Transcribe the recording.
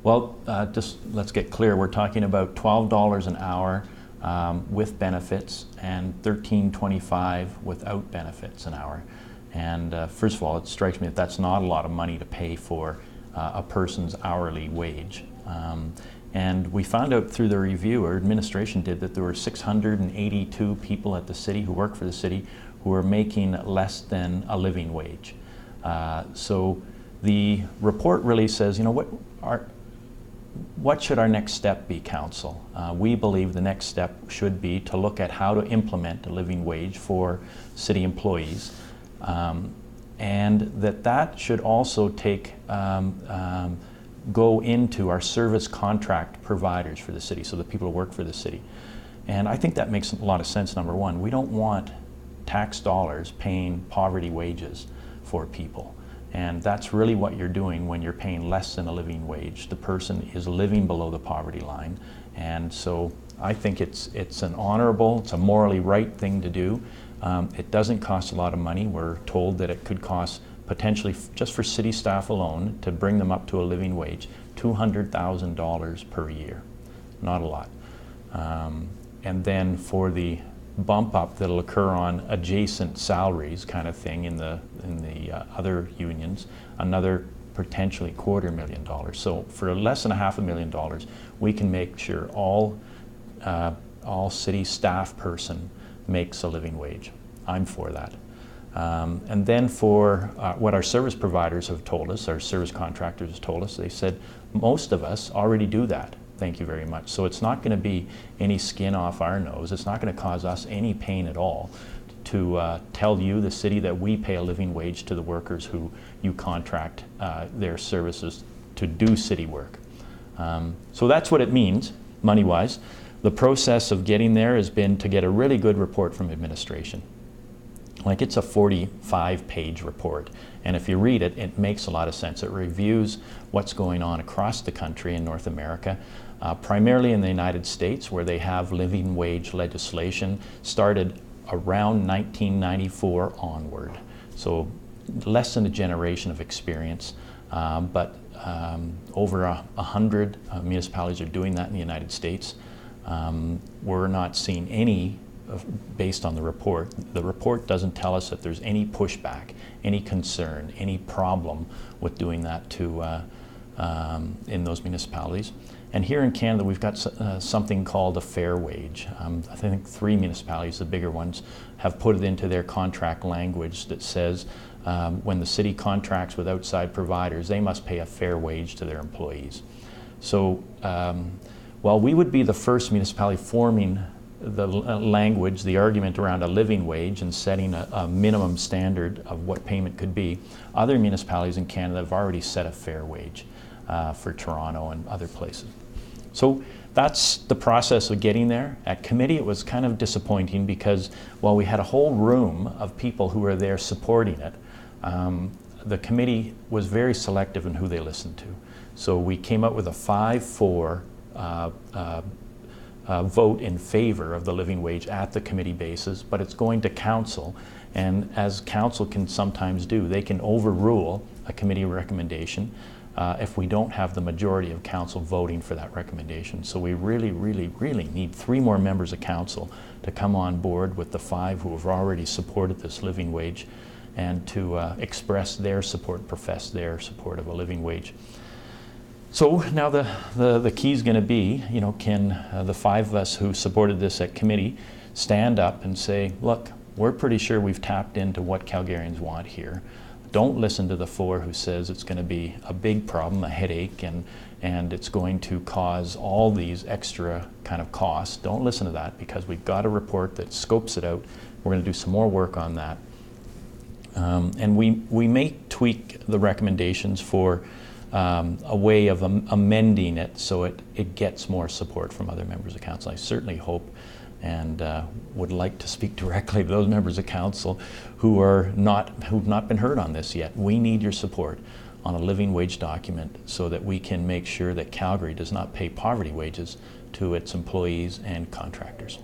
Well, just let's get clear. We're talking about $12 an hour with benefits and $13.25 without benefits an hour. And first of all, it strikes me that that's not a lot of money to pay for a person's hourly wage. And we found out through the review, our administration did, that there were 682 people at the city who work for the city who are making less than a living wage. So the report really says, you know, what should our next step be, Council? We believe the next step should be to look at how to implement a living wage for city employees, and that should also go into our service contract providers for the city, so the people who work for the city. And I think that makes a lot of sense. Number one, we don't want tax dollars paying poverty wages for people. And that's really what you're doing when you're paying less than a living wage. The person is living below the poverty line. And so I think it's an honorable, it's a morally right thing to do. It doesn't cost a lot of money. We're told that it could cost potentially, just for city staff alone, to bring them up to a living wage, $200,000 per year. Not a lot. And then for the bump up that'll occur on adjacent salaries kind of thing in the other unions, another potentially $250,000. So for less than $500,000, we can make sure all city staff person makes a living wage. I'm for that. And then for what our service providers have told us, our service contractors have told us, they said most of us already do that. Thank you very much. So it's not going to be any skin off our nose. It's not going to cause us any pain at all to tell you, the city, that we pay a living wage to the workers who you contract their services to do city work. So that's what it means, money-wise. The process of getting there has been to get a really good report from administration. Like, it's a 45-page report, and if you read it, it makes a lot of sense. It reviews what's going on across the country in North America, primarily in the United States, where they have living wage legislation started around 1994 onward. So less than a generation of experience, but over 100 municipalities are doing that in the United States. We're not seeing any, based on the report. The report doesn't tell us that there's any pushback, any concern, any problem with doing that in those municipalities. And here in Canada, we've got something called a fair wage. I think 3 municipalities, the bigger ones, have put it into their contract language that says when the city contracts with outside providers, they must pay a fair wage to their employees. So while we would be the first municipality forming the language, the argument around a living wage and setting a minimum standard of what payment could be, other municipalities in Canada have already set a fair wage for Toronto and other places. So that's the process of getting there. At committee, it was kind of disappointing because while we had a whole room of people who were there supporting it, the committee was very selective in who they listened to. So we came up with a 5-4 vote in favor of the living wage at the committee basis, but it's going to council, and as council can sometimes do, they can overrule a committee recommendation if we don't have the majority of council voting for that recommendation. So we really, really, really need 3 more members of council to come on board with the 5 who have already supported this living wage and to express their support, profess their support of a living wage. So now the key is going to be, you know, can the 5 of us who supported this at committee stand up and say, look, we're pretty sure we've tapped into what Calgarians want here. Don't listen to the 4 who says it's going to be a big problem, a headache, and it's going to cause all these extra kind of costs. Don't listen to that, because we've got a report that scopes it out. We're going to do some more work on that. And we may tweak the recommendations for a way of amending it so it gets more support from other members of council. I certainly hope and would like to speak directly to those members of council who've not been heard on this yet. We need your support on a living wage document so that we can make sure that Calgary does not pay poverty wages to its employees and contractors.